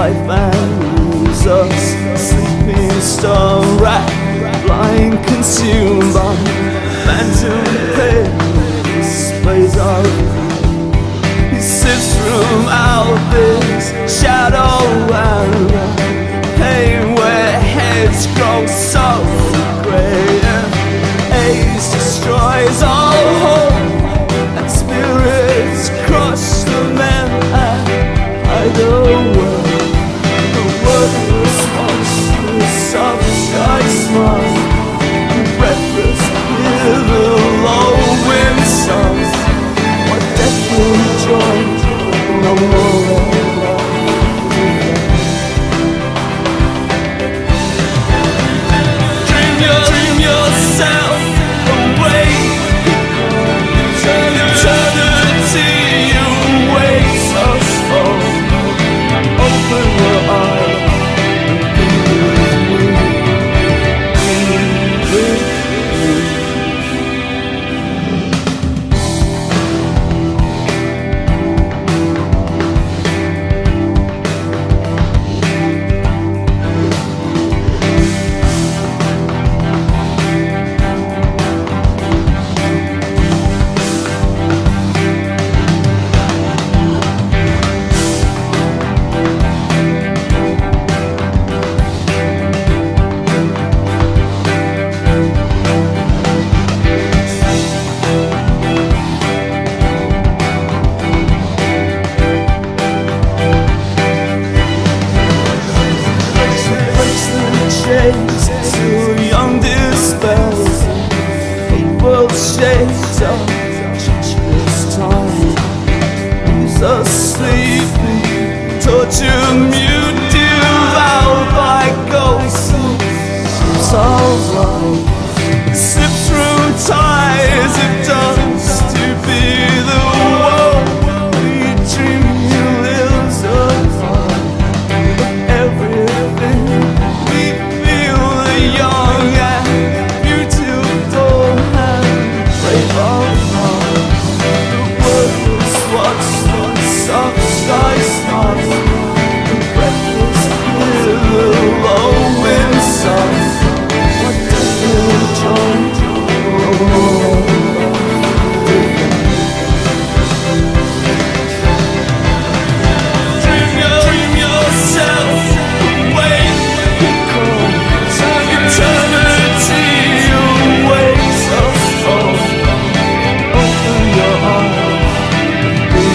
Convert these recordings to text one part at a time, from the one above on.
life and lose us. Sleeping star rat, blind, consumed by phantom pain. Displays of he sifts throughout this shadow and pain where heads grow so grey. Age destroys all hope and spirits crush the men and hide away. The wordless monstrous of sky smile and breathless hear the low wind songs. What death will join no more. Dream yourself away. Eternity awaits us all. Open your eyes and be with me. With me. Shades of treacherous time. Who's asleep, torture mute, devoured by ghosts. Ships of light slip through ties of dust to be the world we dream you lives apart. Everything we feel the young and beautiful and brave of heart. The wordless watch the soft sky smile. The breathless hear the low wind songs. What does your joy Dream yourself away. Eternity awaits us all. Open your eyes and be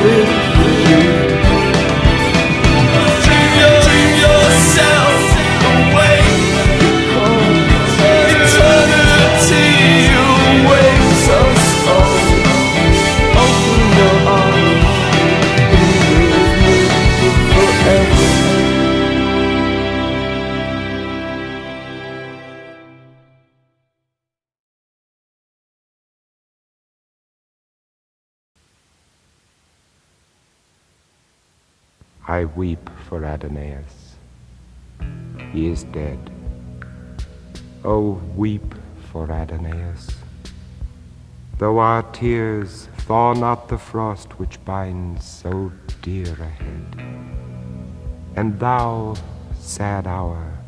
with me. Dream yourself away. Eternity awaits us all. Open your eyes and be with me forever. I weep for Adonais. He is dead. Oh, weep for Adonais. Though our tears thaw not the frost which binds so dear a head. And thou, sad hour,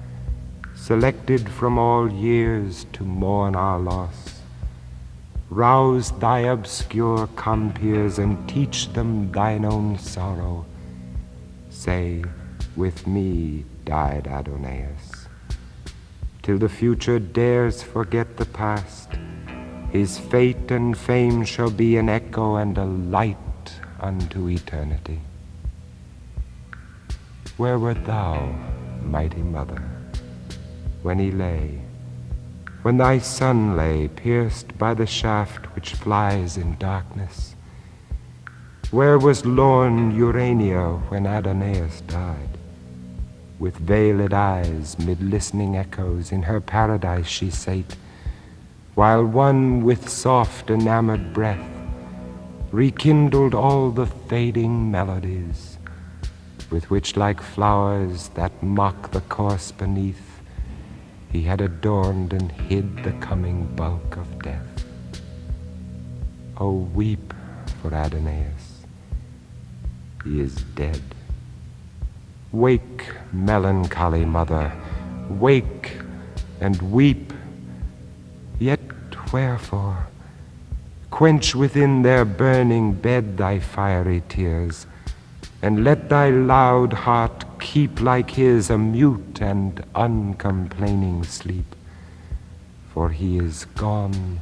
selected from all years to mourn our loss, rouse thy obscure compeers and teach them thine own sorrow. Say, with me died Adonais, till the future dares forget the past. His fate and fame shall be an echo and a light unto eternity. Where wert thou, mighty mother, when he lay, when thy son lay pierced by the shaft which flies in darkness? Where was lorn Urania when Adonais died? With veiled eyes, mid listening echoes, in her paradise she sate, while one with soft enamored breath rekindled all the fading melodies, with which like flowers that mock the corse beneath, he had adorned and hid the coming bulk of death. Oh, weep for Adonais. he is dead. Wake, melancholy mother, wake and weep. Yet wherefore? Quench within their burning bed thy fiery tears, and let thy loud heart keep like his a mute and uncomplaining sleep. For he is gone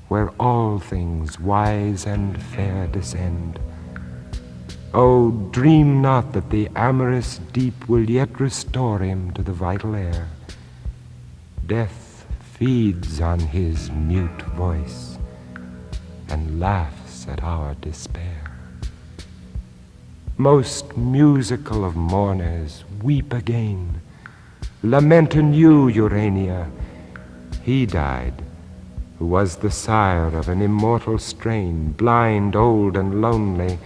where all things wise and fair descend. Oh, dream not that the amorous deep will yet restore him to the vital air. Death feeds on his mute voice and laughs at our despair. Most musical of mourners, weep again. Lament anew, Urania. He died, who was the sire of an immortal strain, blind, old, and lonely,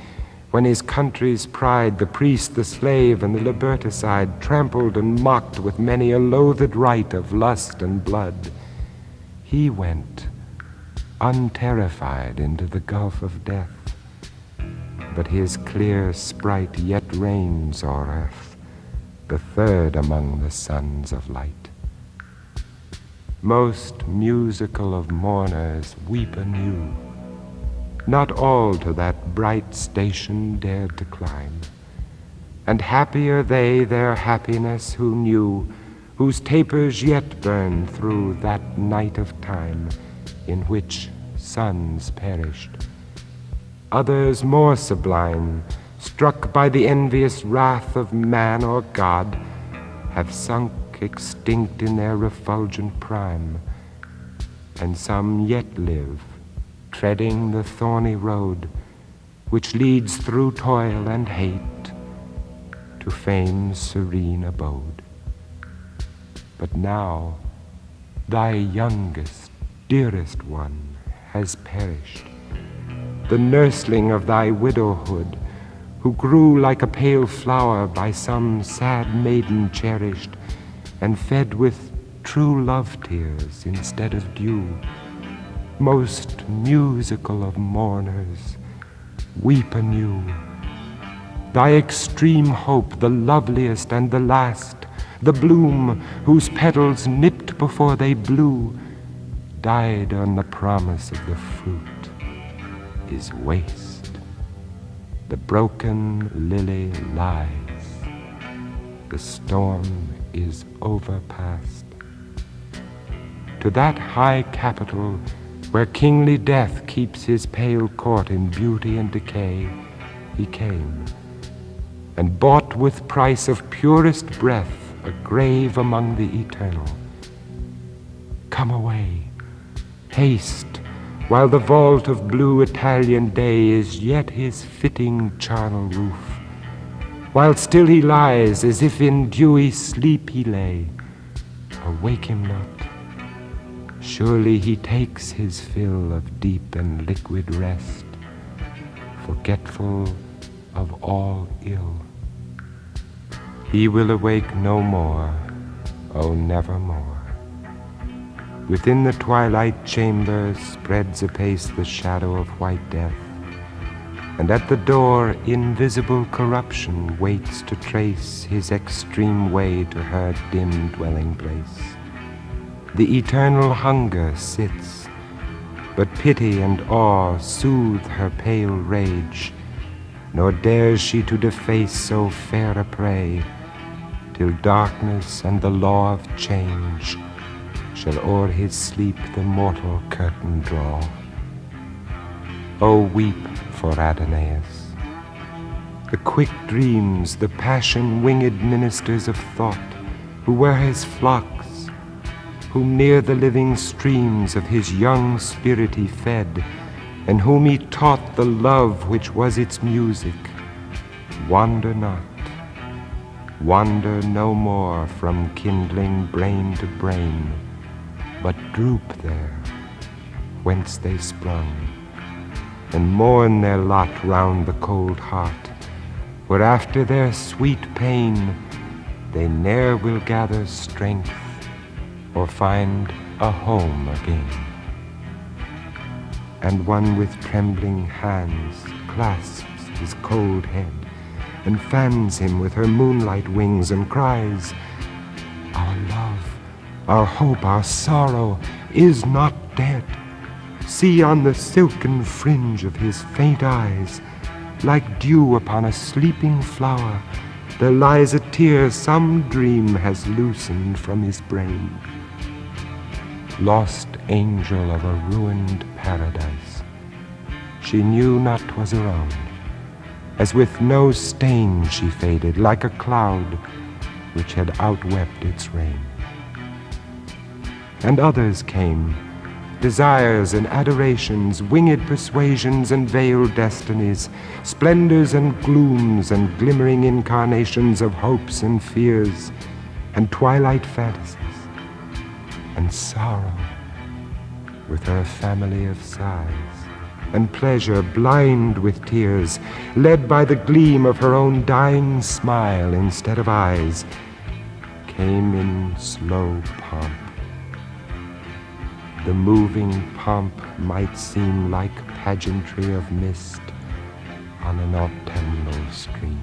when his country's pride, the priest, the slave, and the liberticide, trampled and mocked with many a loathed rite of lust and blood. He went, unterrified, into the gulf of death, but his clear sprite yet reigns o'er earth, the third among the sons of light. Most musical of mourners, weep anew. Not all to that bright station dared to climb, and happier they their happiness who knew, whose tapers yet burn through that night of time in which sons perished. Others more sublime, struck by the envious wrath of man or God, have sunk extinct in their refulgent prime, and some yet live, treading the thorny road which leads through toil and hate to fame's serene abode. But now thy youngest, dearest one has perished, the nursling of thy widowhood, who grew like a pale flower by some sad maiden cherished, and fed with true love tears instead of dew. Most musical of mourners, weep anew. Thy extreme hope, the loveliest and the last, the bloom whose petals nipped before they blew, died on the promise of the fruit, is waste. The broken lily lies, the storm is overpast. To that high capital where kingly death keeps his pale court in beauty and decay, he came, and bought with price of purest breath a grave among the eternal. Come away, haste, while the vault of blue Italian day is yet his fitting charnel roof, while still he lies as if in dewy sleep he lay. Awake him not. Surely he takes his fill of deep and liquid rest, forgetful of all ill. He will awake no more, oh, nevermore. Within the twilight chamber spreads apace the shadow of white death, and at the door invisible corruption waits to trace his extreme way to her dim dwelling place. The eternal hunger sits, but pity and awe soothe her pale rage, nor dares she to deface so fair a prey, till darkness and the law of change shall o'er his sleep the mortal curtain draw. O weep for Adonais, the quick dreams, the passion-winged ministers of thought, who were his flocks, whom near the living streams of his young spirit he fed, and whom he taught the love which was its music. Wander not, wander no more from kindling brain to brain, but droop there whence they sprung, and mourn their lot round the cold heart, where after their sweet pain they ne'er will gather strength or find a home again. And one with trembling hands clasps his cold head, and fans him with her moonlight wings and cries, "Our love, our hope, our sorrow is not dead. See on the silken fringe of his faint eyes, like dew upon a sleeping flower, there lies a tear some dream has loosened from his brain." Lost angel of a ruined paradise, she knew not 'twas her own, as with no stain she faded, like a cloud which had outwept its rain. And others came, desires and adorations, winged persuasions and veiled destinies, splendors and glooms and glimmering incarnations of hopes and fears, and twilight fantasies, and sorrow with her family of sighs, and pleasure blind with tears, led by the gleam of her own dying smile instead of eyes, came in slow pomp. The moving pomp might seem like pageantry of mist on an autumnal stream.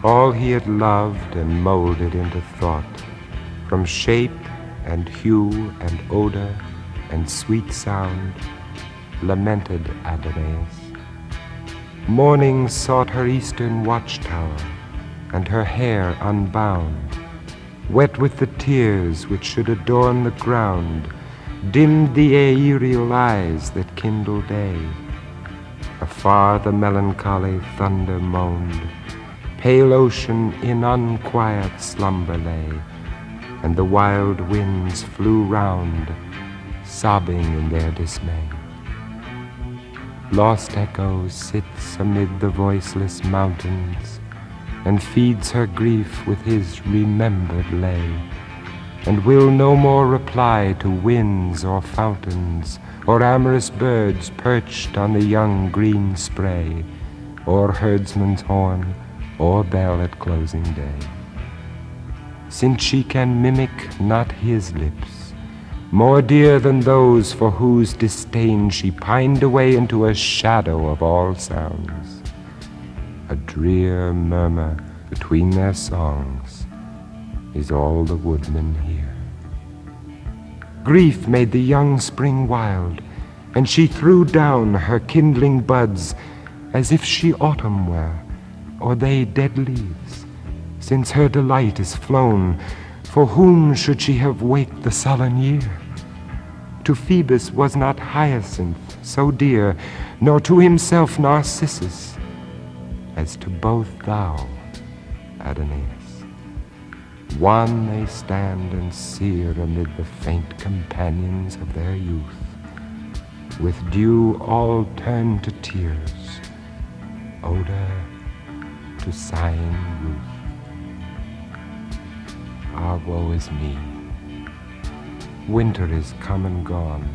All he had loved and molded into thought, from shape and hue and odor and sweet sound, lamented Adonais. Morning sought her eastern watchtower, and her hair unbound, wet with the tears which should adorn the ground, dimmed the aerial eyes that kindle day. Afar the melancholy thunder moaned, pale ocean in unquiet slumber lay, and the wild winds flew round, sobbing in their dismay. Lost Echo sits amid the voiceless mountains, and feeds her grief with his remembered lay, and will no more reply to winds or fountains, or amorous birds perched on the young green spray, or herdsman's horn, or bell at closing day. Since she can mimic not his lips, more dear than those for whose disdain she pined away into a shadow of all sounds, a drear murmur between their songs is all the woodmen hear. Grief made the young spring wild, and she threw down her kindling buds as if she autumn were, or they dead leaves. Since her delight is flown, for whom should she have waked the sullen year? To Phoebus was not Hyacinth so dear, nor to himself Narcissus, as to both thou, Adonais. One they stand and sear amid the faint companions of their youth, with dew all turned to tears, odor to sighing ruth. Ah, woe is me! Winter is come and gone,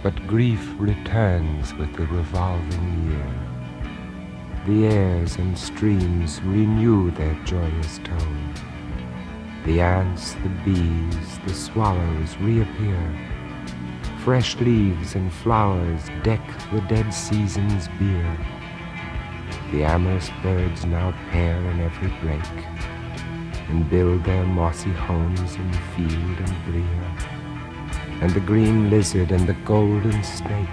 but grief returns with the revolving year. The airs and streams renew their joyous tone. The ants, the bees, the swallows reappear. Fresh leaves and flowers deck the dead season's bier. The amorous birds now pair in every brake, and build their mossy homes in field and brier. And the green lizard and the golden snake,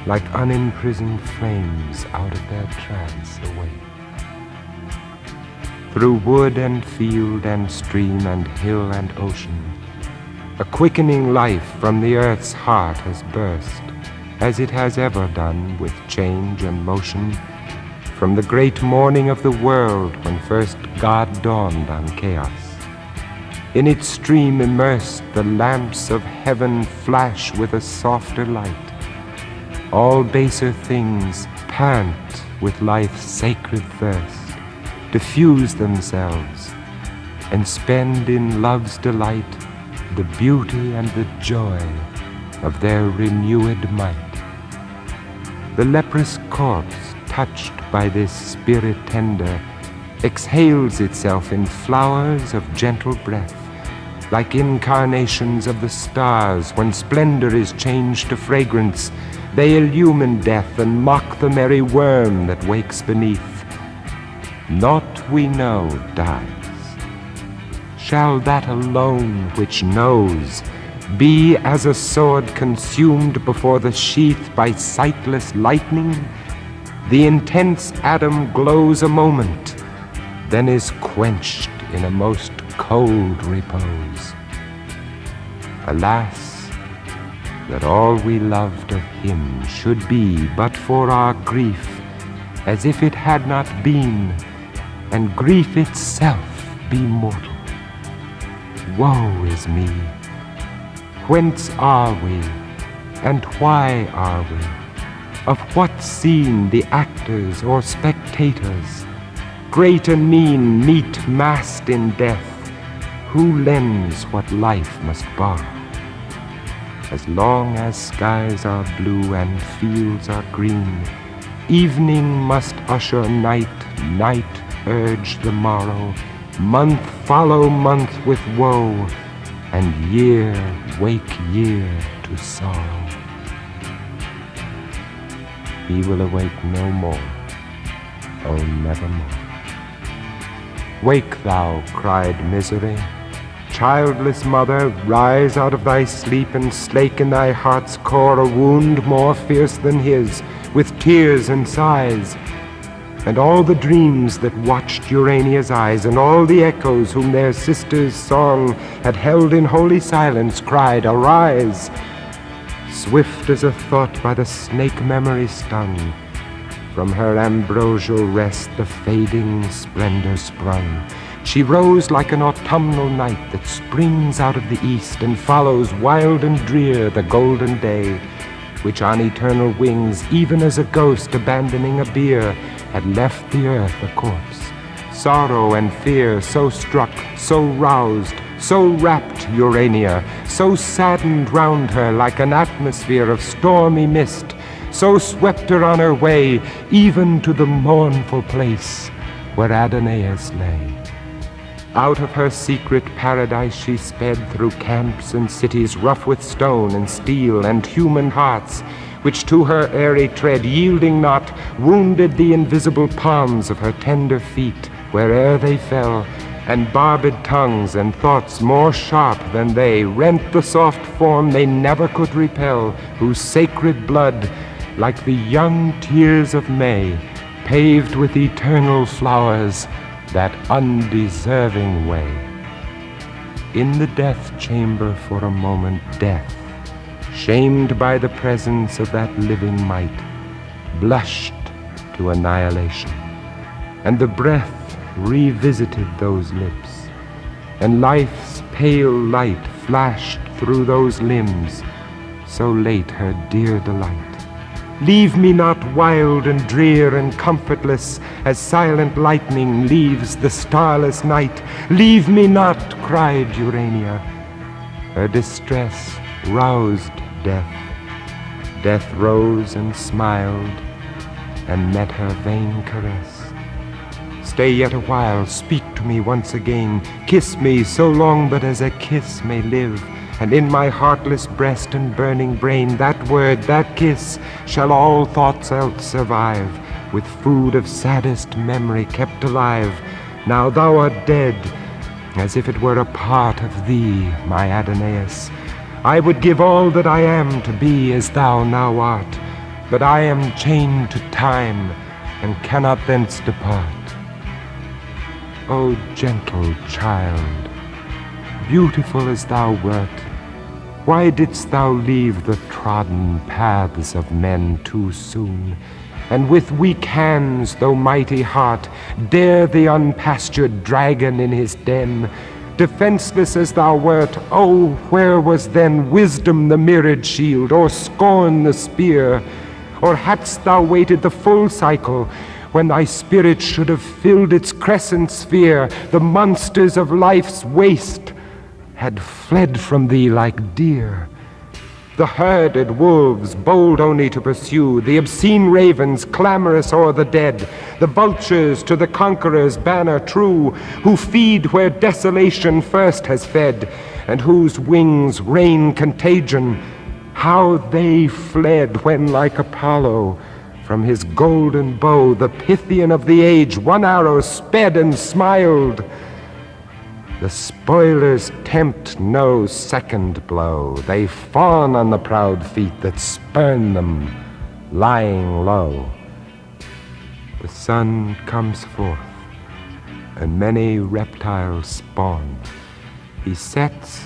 like unimprisoned flames, out of their trance awake. Through wood and field and stream and hill and ocean, a quickening life from the earth's heart has burst, as it has ever done with change and motion, from the great morning of the world when first God dawned on chaos. In its stream immersed, the lamps of heaven flash with a softer light. All baser things pant with life's sacred thirst, diffuse themselves, and spend in love's delight the beauty and the joy of their renewed might. The leprous corpse, touched by this spirit tender, exhales itself in flowers of gentle breath, like incarnations of the stars when splendor is changed to fragrance, They illumine death and mock the merry worm that wakes beneath. Naught we know dies. Shall that alone which knows be as a sword consumed before the sheath by sightless lightning? The intense atom glows a moment, then is quenched in a most cold repose. Alas, that all we loved of him should be but for our grief, as if it had not been, and grief itself be mortal. Woe is me! Whence are we, and why are we? Of what scene the actors or spectators? Great and mean meet massed in death. Who lends what life must borrow? As long as skies are blue and fields are green, evening must usher night, night urge the morrow, month follow month with woe, and year wake year to sorrow. He will awake no more, oh nevermore. Wake thou, cried misery. Childless mother, rise out of thy sleep and slake in thy heart's core a wound more fierce than his, with tears and sighs. And all the dreams that watched Urania's eyes, and all the echoes whom their sister's song had held in holy silence, cried, arise! Swift as a thought by the snake memory stung, from her ambrosial rest the fading splendor sprung. She rose like an autumnal night that springs out of the east and follows wild and drear the golden day, which on eternal wings, even as a ghost abandoning a bier, had left the earth a corpse. Sorrow and fear so struck, so roused, so wrapped Urania, so saddened round her like an atmosphere of stormy mist, so swept her on her way even to the mournful place where Adonais lay. Out of her secret paradise she sped through camps and cities rough with stone and steel and human hearts, which to her airy tread, yielding not, wounded the invisible palms of her tender feet where'er they fell, and barbed tongues and thoughts more sharp than they rent the soft form they never could repel, whose sacred blood, like the young tears of May, paved with eternal flowers that undeserving way. In the death chamber for a moment death, shamed by the presence of that living might, blushed to annihilation, and the breath revisited those lips, and life's pale light flashed through those limbs, so late her dear delight. Leave me not wild and drear and comfortless as silent lightning leaves the starless night. Leave me not, cried Urania. Her distress roused death. Death rose and smiled and met her vain caress. Stay yet a while, speak to me once again, kiss me so long but as a kiss may live, and in my heartless breast and burning brain that word, that kiss, shall all thoughts else survive, with food of saddest memory kept alive. Now thou art dead, as if it were a part of thee, my Adonais. I would give all that I am to be as thou now art, but I am chained to time and cannot thence depart. O gentle child, beautiful as thou wert, why didst thou leave the trodden paths of men too soon, and with weak hands, though mighty heart, dare the unpastured dragon in his den? Defenseless as thou wert, oh, where was then wisdom the mirrored shield, or scorn the spear? Or hadst thou waited the full cycle, when thy spirit should have filled its crescent sphere, the monsters of life's waste had fled from thee like deer. The herded wolves, bold only to pursue, the obscene ravens, clamorous o'er the dead, the vultures to the conqueror's banner true, who feed where desolation first has fed, and whose wings rain contagion, How they fled when, like Apollo, from his golden bow, the Pythian of the age, one arrow sped and smiled. The spoilers tempt no second blow. They fawn on the proud feet that spurn them, lying low. The sun comes forth, and many reptiles spawn. He sets,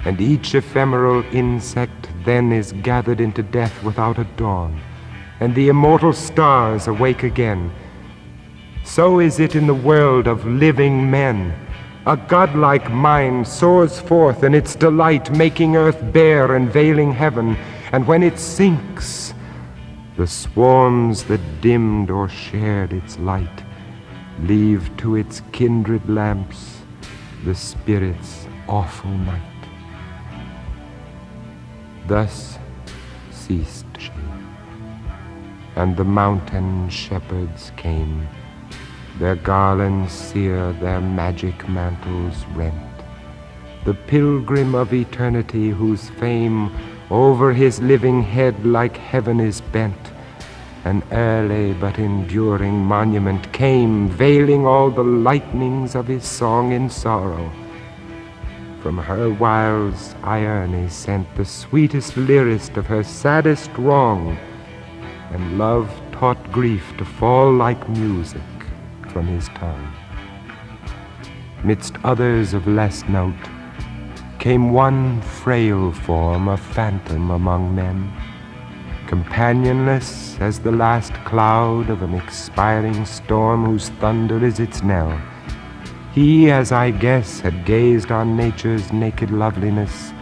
and each ephemeral insect then is gathered into death without a dawn, and the immortal stars awake again. So is it in the world of living men. A godlike mind soars forth in its delight, making earth bare and veiling heaven, and when it sinks, the swarms that dimmed or shared its light leave to its kindred lamps the spirit's awful night. Thus ceased she, and the mountain shepherds came, their garlands sere, their magic mantles rent. The pilgrim of eternity, whose fame over his living head like heaven is bent, an early but enduring monument came, veiling all the lightnings of his song in sorrow. From her wilds Adonais sent the sweetest lyrist of her saddest wrong, and love taught grief to fall like music from his tongue. Midst others of less note came one frail form, a phantom among men, companionless as the last cloud of an expiring storm whose thunder is its knell. He, as I guess, had gazed on nature's naked loveliness,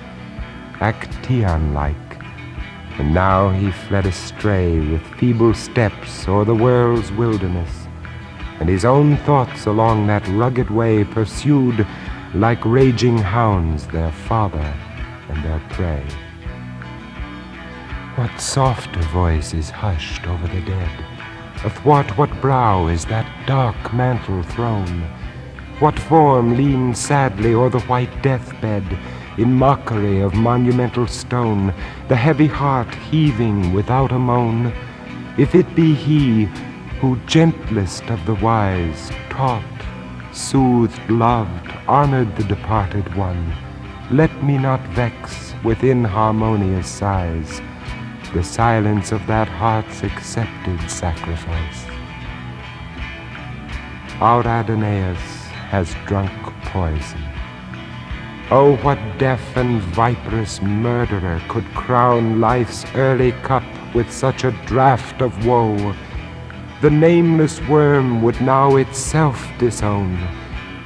Actaeon-like, and now he fled astray with feeble steps o'er the world's wilderness, and his own thoughts along that rugged way pursued like raging hounds their father and their prey. What softer voice is hushed over the dead? Athwart what brow is that dark mantle thrown? What form leans sadly o'er the white deathbed in mockery of monumental stone, the heavy heart heaving without a moan? If it be he who gentlest of the wise taught, soothed, loved, honored the departed one, let me not vex within harmonious sighs the silence of that heart's accepted sacrifice. Our Adonais has drunk poison. Oh, what deaf and viperous murderer could crown life's early cup with such a draught of woe? The nameless worm would now itself disown.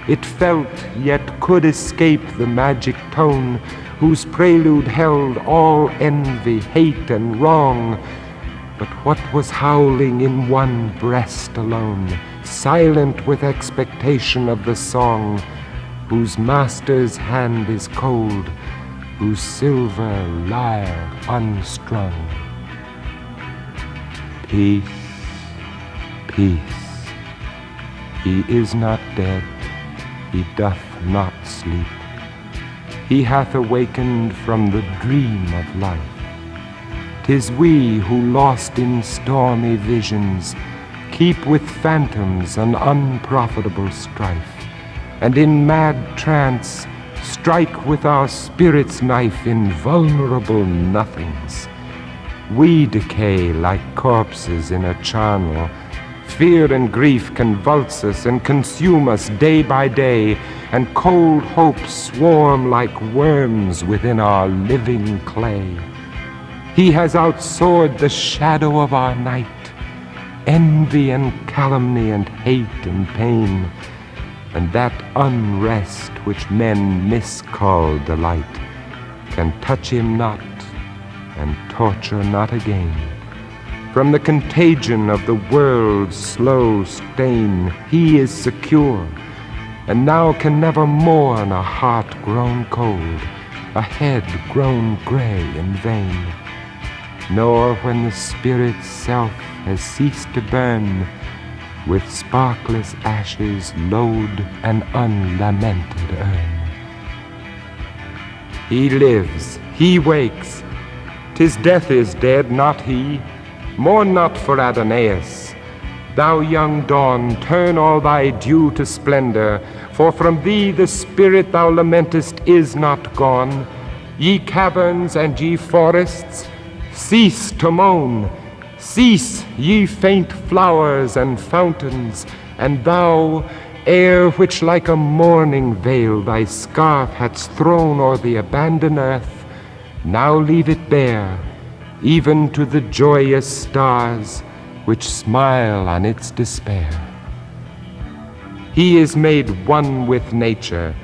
It felt, yet could escape the magic tone, whose prelude held all envy, hate, and wrong. But what was howling in one breast alone, silent with expectation of the song, whose master's hand is cold, whose silver lyre unstrung? Peace, peace, he is not dead, he doth not sleep. He hath awakened from the dream of life. 'Tis we who, lost in stormy visions, keep with phantoms an unprofitable strife, and in mad trance strike with our spirit's knife invulnerable nothings. We decay like corpses in a charnel. Fear and grief convulse us and consume us day by day, and cold hopes swarm like worms within our living clay. He has outsoared the shadow of our night, envy and calumny and hate and pain, and that unrest which men miscall delight can touch him not and torture not again. From the contagion of the world's slow stain he is secure, and now can never mourn a heart grown cold, a head grown gray in vain, nor when the spirit's self has ceased to burn, with sparkless ashes load an unlamented urn. He lives, he wakes, 'Tis death is dead, not he. Mourn not for Adonais. Thou young dawn, turn all thy dew to splendor, for from thee the spirit thou lamentest is not gone. Ye caverns and ye forests, cease to moan. Cease, ye faint flowers and fountains, and thou, air which like a mourning veil thy scarf hadst thrown o'er the abandoned earth, now leave it bare, even to the joyous stars which smile on its despair. He is made one with nature.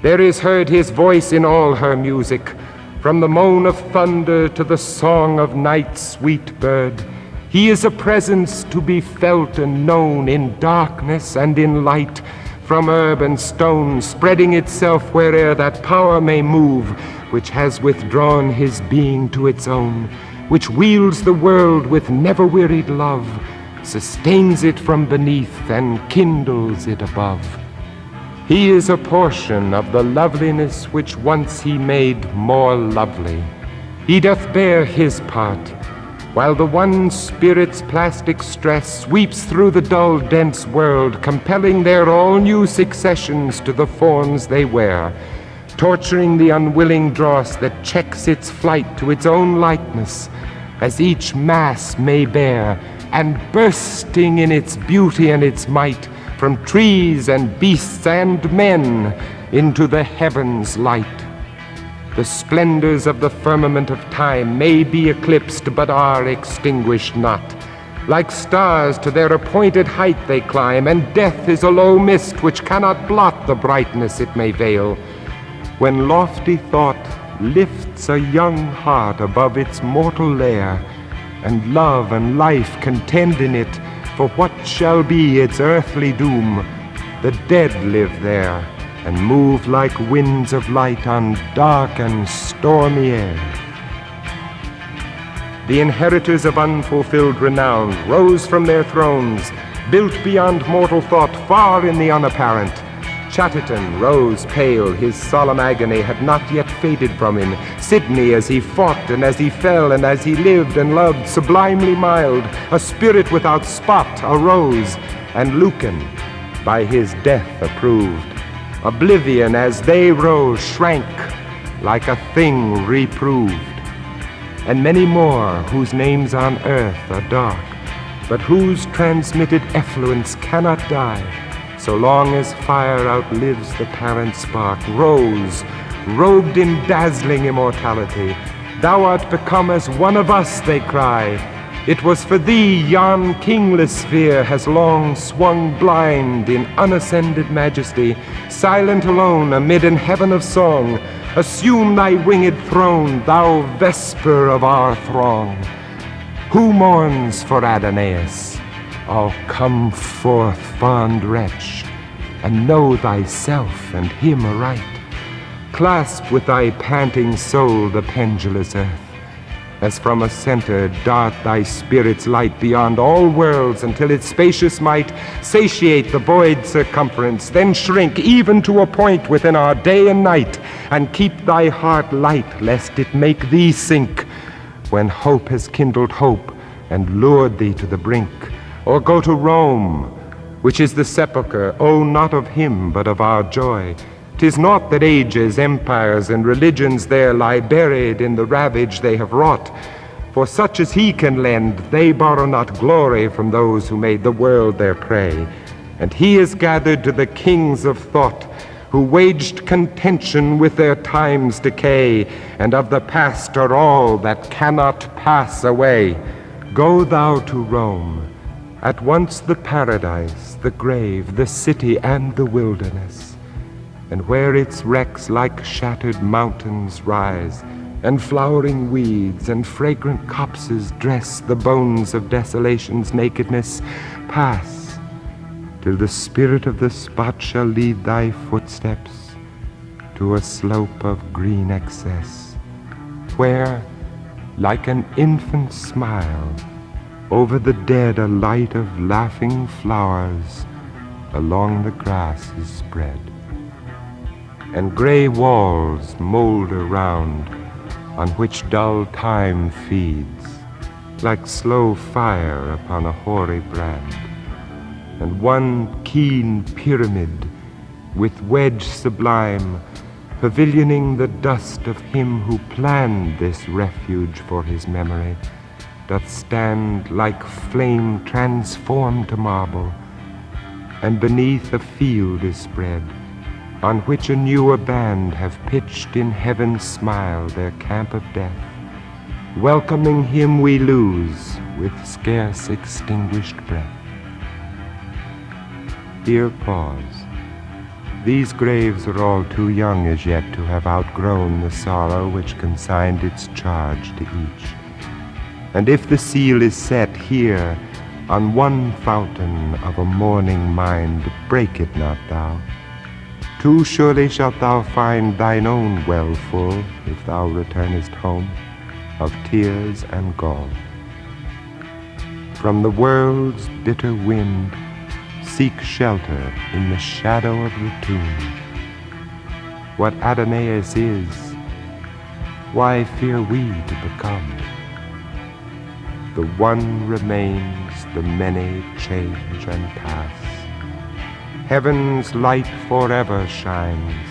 There is heard his voice in all her music, from the moan of thunder to the song of night's sweet bird. He is a presence to be felt and known in darkness and in light, from herb and stone, spreading itself where'er that power may move, which has withdrawn his being to its own, which wields the world with never-wearied love, sustains it from beneath and kindles it above. He is a portion of the loveliness which once he made more lovely. He doth bear his part, while the one spirit's plastic stress sweeps through the dull, dense world, compelling their all-new successions to the forms they wear, torturing the unwilling dross that checks its flight to its own likeness, as each mass may bear, and bursting in its beauty and its might, from trees and beasts and men into the heavens' light. The splendors of the firmament of time may be eclipsed, but are extinguished not. Like stars to their appointed height they climb, and death is a low mist which cannot blot the brightness it may veil. When lofty thought lifts a young heart above its mortal lair, and love and life contend in it for what shall be its earthly doom, the dead live there and move like winds of light on dark and stormy air. The inheritors of unfulfilled renown rose from their thrones, built beyond mortal thought, far in the unapparent. Chatterton rose pale, his solemn agony had not yet faded from him. Sidney, as he fought and as he fell and as he lived and loved, sublimely mild, a spirit without spot, arose, and Lucan, by his death approved. Oblivion, as they rose, shrank like a thing reproved. And many more whose names on earth are dark, but whose transmitted effluence cannot die, so long as fire outlives the parent spark, rose, robed in dazzling immortality. Thou art become as one of us, they cry. It was for thee yon kingless sphere has long swung blind in unascended majesty, silent alone amid an heaven of song. Assume thy winged throne, thou vesper of our throng. Who mourns for Adonais? Oh, come forth, fond wretch, and know thyself and him aright. Clasp with thy panting soul the pendulous earth. As from a center dart thy spirit's light beyond all worlds, until its spacious might satiate the void circumference, then shrink even to a point within our day and night, and keep thy heart light, lest it make thee sink, when hope has kindled hope and lured thee to the brink. Or go to Rome, which is the sepulchre, oh, not of him, but of our joy. 'Tis not that ages, empires, and religions there lie buried in the ravage they have wrought. For such as he can lend, they borrow not glory from those who made the world their prey. And he is gathered to the kings of thought, who waged contention with their time's decay, and of the past are all that cannot pass away. Go thou to Rome, at once the paradise, the grave, the city, and the wilderness, and where its wrecks like shattered mountains rise, and flowering weeds and fragrant copses dress the bones of desolation's nakedness, pass, till the spirit of the spot shall lead thy footsteps to a slope of green excess, where, like an infant's smile, over the dead a light of laughing flowers along the grass is spread, and gray walls molder round, on which dull time feeds, like slow fire upon a hoary brand, and one keen pyramid, with wedge sublime, pavilioning the dust of him who planned this refuge for his memory, doth stand like flame transformed to marble, and beneath a field is spread, on which a newer band have pitched in heaven's smile their camp of death, welcoming him we lose with scarce extinguished breath. Here pause. These graves are all too young as yet to have outgrown the sorrow which consigned its charge to each. And if the seal is set here on one fountain of a mourning mind, break it not thou. Too surely shalt thou find thine own well full, if thou returnest home, of tears and gall. From the world's bitter wind, seek shelter in the shadow of the tomb. What Adonais is, why fear we to become? The one remains, the many change and pass. Heaven's light forever shines,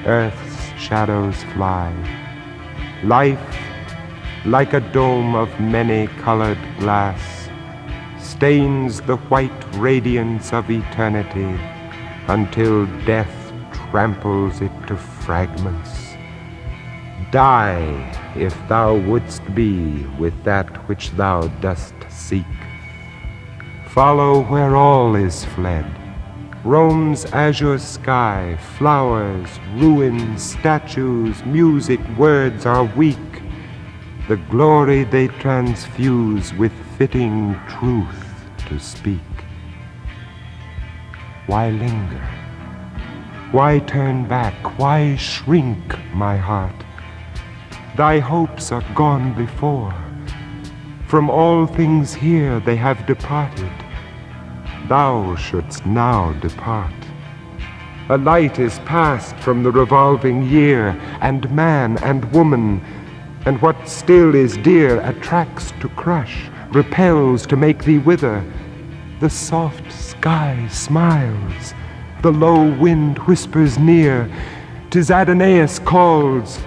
earth's shadows fly. Life, like a dome of many-colored glass, stains the white radiance of eternity until death tramples it to fragments. Die, if thou wouldst be with that which thou dost seek. Follow where all is fled. Rome's azure sky, flowers, ruins, statues, music, words are weak. The glory they transfuse with fitting truth to speak. Why linger? Why turn back? Why shrink, my heart? Thy hopes are gone before. From all things here they have departed. Thou shouldst now depart. A light is passed from the revolving year, and man and woman, and what still is dear attracts to crush, repels to make thee wither. The soft sky smiles, the low wind whispers near. 'Tis Adonais calls,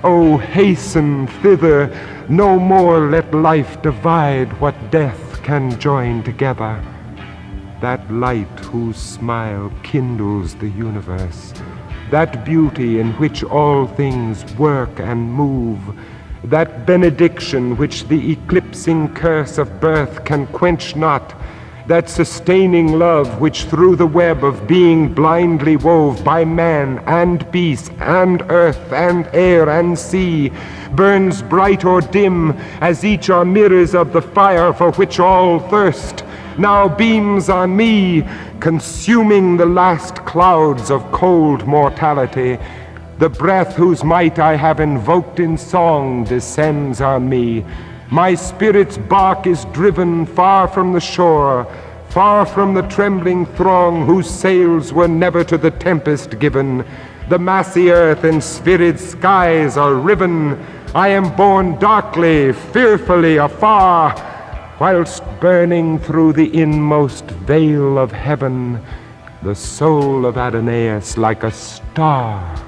oh, hasten thither. No more let life divide what death can join together. That light whose smile kindles the universe, that beauty in which all things work and move, that benediction which the eclipsing curse of birth can quench not, that sustaining love which through the web of being blindly wove by man and beast and earth and air and sea, burns bright or dim as each are mirrors of the fire for which all thirst, now beams on me, consuming the last clouds of cold mortality. The breath whose might I have invoked in song descends on me. My spirit's bark is driven far from the shore, far from the trembling throng whose sails were never to the tempest given. The massy earth and spherid skies are riven. I am borne darkly, fearfully afar, whilst burning through the inmost veil of heaven, the soul of Adonais like a star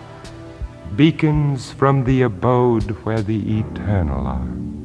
beacons from the abode where the eternal are.